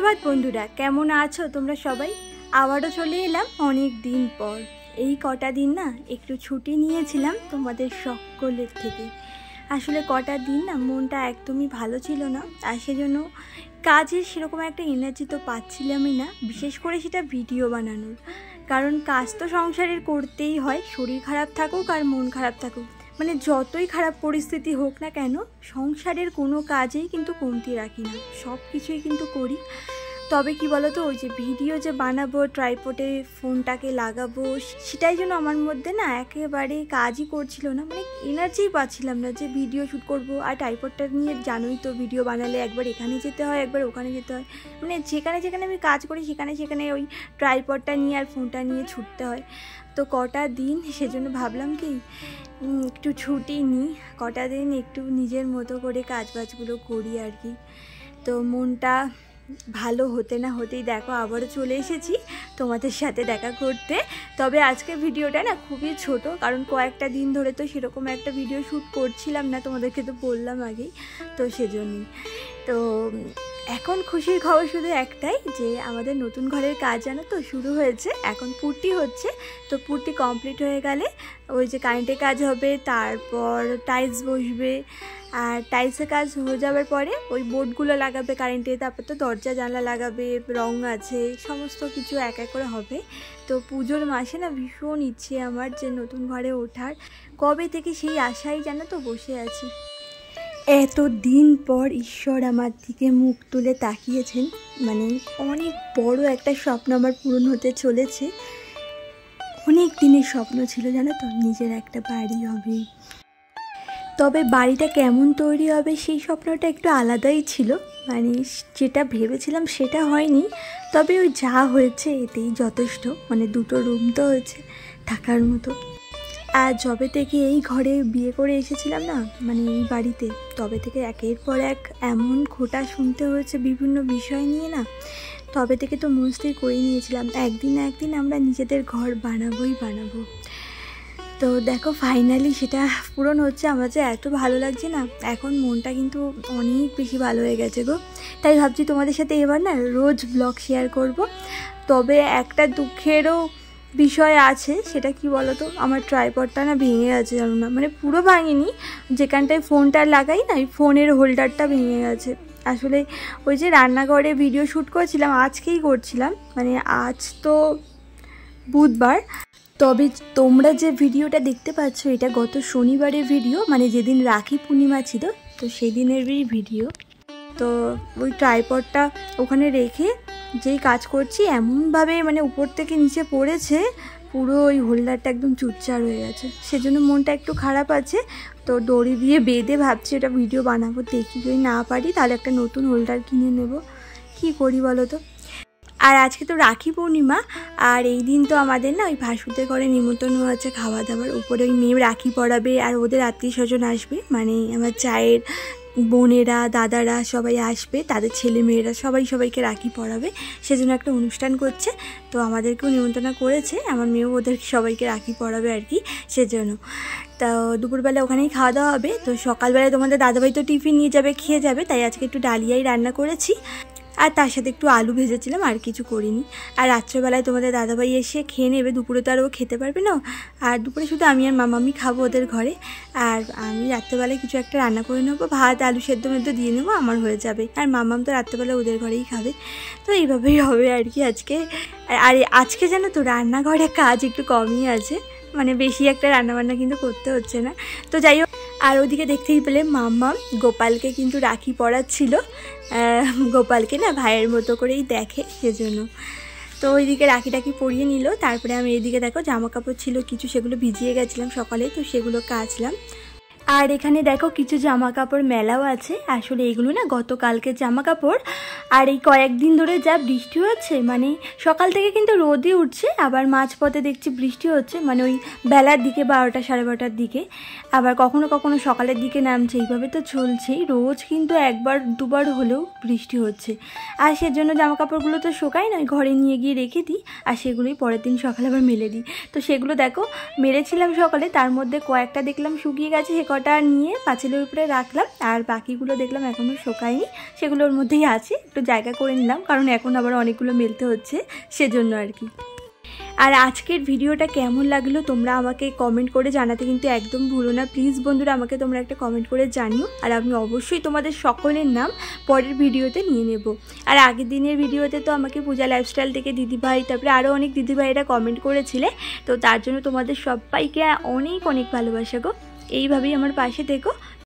সুপ্রভাত বন্ধুরা, কেমন আছো তোমরা সবাই? আবারও চলে এলাম অনেক দিন পর। এই কটা দিন না একটু ছুটি নিয়েছিলাম তোমাদের সকলের থেকে। আসলে কটা দিন না মনটা একদমই ভালো ছিল না, আর সেজন্য কাজের সেরকম একটা এনার্জি তো পাচ্ছিলামই না, বিশেষ করে সেটা ভিডিও বানানোর। কারণ কাজ তো সংসারের করতেই হয়, শরীর খারাপ থাকুক আর মন খারাপ থাকুক, মানে যতই খারাপ পরিস্থিতি হোক না কেন সংসারের কোনো কাজেই কিন্তু কমতি রাখি না, সব কিছুই কিন্তু করি। তবে কি বলো তো, ওই যে ভিডিও যে বানাবো, ট্রাইপডে ফোনটাকে লাগাবো, সেটাই জন্য আমার মধ্যে না একেবারে কাজই করছিল না, মানে এনার্জিই পাচ্ছিলাম না যে ভিডিও শ্যুট করব। আর ট্রাইপডটা নিয়ে জানোই তো, ভিডিও বানালে একবার এখানে যেতে হয়, একবার ওখানে যেতে হয়, মানে যেখানে যেখানে আমি কাজ করি সেখানে ওই ট্রাইপডটা নিয়ে আর ফোনটা নিয়ে ছুটতে হয়। তো কটা দিন সেজন্য ভাবলাম কি একটু ছুটি নিই, কটা দিন একটু নিজের মতো করে কাজবাজগুলো করি আর কি। তো মনটা ভালো হতে না হতেই দেখো আবারও চলে এসেছি তোমাদের সাথে দেখা করতে। তবে আজকে ভিডিওটা না খুবই ছোট, কারণ কয়েকটা দিন ধরে তো সেরকম একটা ভিডিও শ্যুট করছিলাম না, তোমাদেরকে তো বললাম আগেই, তো সেজন্যই। তো এখন খুশির খবর শুধু একটাই, যে আমাদের নতুন ঘরের কাজ জানো তো শুরু হয়েছে, এখন পুট্টি হচ্ছে। তো পুট্টি কমপ্লিট হয়ে গেলে ওই যে কারেন্টের কাজ হবে, তারপর টাইলস বসবে, আর টাইলসের কাজ হয়ে যাওয়ার পরে ওই বোর্ডগুলো লাগাবে কারেন্টে, তারপর তো দরজা জানলা লাগাবে, রং আছে, সমস্ত কিছু এক এক করে হবে। তো পুজোর মাসে না ভীষণ ইচ্ছে আমার যে নতুন ঘরে ওঠার, কবে থেকে সেই আশাই জানো তো বসে আছি। এত দিন পর ঈশ্বর আমার দিকে মুখ তুলে তাকিয়েছেন, মানে অনেক বড় একটা স্বপ্ন আমার পূরণ হতে চলেছে। অনেক দিনের স্বপ্ন ছিল জানো তো, নিজের একটা বাড়ি হবে। তবে বাড়িটা কেমন তৈরি হবে সেই স্বপ্নটা একটু আলাদাই ছিল, মানে যেটা ভেবেছিলাম সেটা হয়নি, তবে ওই যা হয়েছে এতেই যথেষ্ট। মানে দুটো রুম তো হয়েছে থাকার মতো। আর যবে থেকে এই ঘরে বিয়ে করে এসেছিলাম না, মানে এই বাড়িতে, তবে থেকে একের পর এক এমন খোঁটা শুনতে হয়েছে বিভিন্ন বিষয় নিয়ে না, তবে থেকে তো মনস্থির করে নিয়েছিলাম একদিন না একদিন আমরা নিজেদের ঘর বানাবোই বানাবো। তো দেখো ফাইনালি সেটা পূরণ হচ্ছে। আমার যে এত ভালো লাগছে না, এখন মনটা কিন্তু অনেক বেশি ভালো হয়ে গেছে গো। তাই ভাবছি তোমাদের সাথে এবার না রোজ ব্লগ শেয়ার করব। তবে একটা দুঃখেরও বিষয় আছে, সেটা কি বলো তো, আমার ট্রাইপডটা না ভেঙে গেছে জানো না, মানে পুরো ভাঙেনি, যেখানটায় ফোনটা লাগাই না ওই ফোনের হোল্ডারটা ভেঙে গেছে। আসলে ওই যে রান্নাঘরে ভিডিও শ্যুট করছিলাম, আজকেই করছিলাম, মানে আজ তো বুধবার, তবে তোমরা যে ভিডিওটা দেখতে পাচ্ছ এটা গত শনিবারের ভিডিও, মানে যেদিন রাখি পূর্ণিমা ছিল, তো সেদিনেরই ভিডিও। তো ওই ট্রাইপডটা ওখানে রেখে যেই কাজ করছি এমনভাবে মানে উপর থেকে নিচে পড়েছে, পুরো ওই হোল্ডারটা একদম চুরচার হয়ে গেছে, সেজন্য মনটা একটু খারাপ আছে। তো দড়ি দিয়ে বেঁধে ভাবছি ওটা ভিডিও বানাবো, দেখি যদি না পারি তাহলে একটা নতুন হোল্ডার কিনে নেব, কি করি বলো তো। আর আজকে তো রাখি পূর্ণিমা, আর এই দিন তো আমাদের না ওই ভাসুরদের ঘরে নিমন্ত্রণ আছে খাওয়া দাওয়ার, উপরে ওই মেয়ে রাখি পরাবে আর ওদের আত্মীয় স্বজন আসবে, মানে আমার চায়ের বোনেরা দাদারা সবাই আসবে, তাদের ছেলে মেয়েরা সবাইকে রাখি পরাবে, সেজন্য একটা অনুষ্ঠান করছে। তো আমাদেরকেও নিমন্ত্রণ করেছে, আমার মেয়েও ওদের সবাইকে রাখি পরাবে আর কি, সেজন্য। তো দুপুরবেলা ওখানেই খাওয়া দাওয়া হবে। তো সকালবেলায় তোমাদের দাদাভাই তো টিফিন নিয়ে যাবে, খেয়ে যাবে, তাই আজকে একটু ডালিয়াই রান্না করেছি, আর তার সাথে একটু আলু ভেজেছিলাম, আর কিছু করিনি। আর রাত্রেবেলায় তোমাদের দাদাভাই এসে খেয়ে নেবে, দুপুরে তো আর ও খেতে পারবে না, আর দুপুরে শুধু আমি আর মামামি খাবো ওদের ঘরে। আর আমি রাত্রেবেলায় কিছু একটা রান্না করে নেবো, ভাত আলু সেদ্ধ মেদ্ধ দিয়ে নেবো, আমার হয়ে যাবে। আর মামাম তো রাত্রেবেলা ওদের ঘরেই খাবে। তো এইভাবেই হবে আর কি আজকে। আর আজকে জানো তো রান্নাঘরে কাজ একটু কমই আছে, মানে বেশি একটা রান্নাবান্না কিন্তু করতে হচ্ছে না। তো যাই হোক, আর ওদিকে দেখতেই পেলে মাম্মা গোপালকে কিন্তু রাখি পরাচ্ছিল, গোপালকে না ভাইয়ের মতো করেই দেখে সেজন্য। তো ওইদিকে রাখি টাকি পরিয়ে নিল, তারপরে আমি এইদিকে দেখো জামা কাপড় ছিল কিছু, সেগুলো ভিজিয়ে গেছিলাম সকালে, তো সেগুলো কাচলাম। আর এখানে দেখো কিছু জামা কাপড় মেলাও আছে, আসলে এগুলো না গতকালকে জামা কাপড়। আর এই কয়েকদিন ধরে যা বৃষ্টি হচ্ছে, মানে সকাল থেকে কিন্তু রোদই উঠছে, আবার মাঝপথে দেখছি বৃষ্টি হচ্ছে, মানে ওই বেলার দিকে 12টা সাড়ে 12টার দিকে, আবার কখনো কখনো সকালের দিকে নামছে, এইভাবে তো চলছেই, রোজ কিন্তু একবার দুবার হলেও বৃষ্টি হচ্ছে। আর সেজন্য জামা কাপড়গুলো তো শোকাই না, ঘরে নিয়ে গিয়ে রেখে দিই, আর সেগুলোই পরের দিন সকালে আবার মেলে দিই। তো সেগুলো দেখো মেলেছিলাম সকালে, তার মধ্যে কয়েকটা দেখলাম শুকিয়ে গেছে, সে কটা নিয়ে পাঁচিলের উপরে রাখলাম, আর বাকিগুলো দেখলাম এখনও শোকায়নি, সেগুলোর মধ্যেই আছে, একটু জায়গা করে নিলাম, কারণ এখন আবার অনেকগুলো মেলতে হচ্ছে সেজন্য আর কি। আর আজকের ভিডিওটা কেমন লাগলো তোমরা আমাকে কমেন্ট করে জানাতে কিন্তু একদম ভুলো না প্লিজ বন্ধুরা, আমাকে তোমরা একটা কমেন্ট করে জানিও। আর আমি অবশ্যই তোমাদের সকলের নাম পরের ভিডিওতে নিয়ে নেব। আর আগের দিনের ভিডিওতে তো আমাকে পূজা লাইফস্টাইল থেকে দিদিভাই, তারপরে আরও অনেক দিদিভাইরা কমেন্ট করেছিলে, তো তার জন্য তোমাদের সবাইকে অনেক অনেক ভালোবাসা গো। এইভাবেই আমার পাশে থেকো।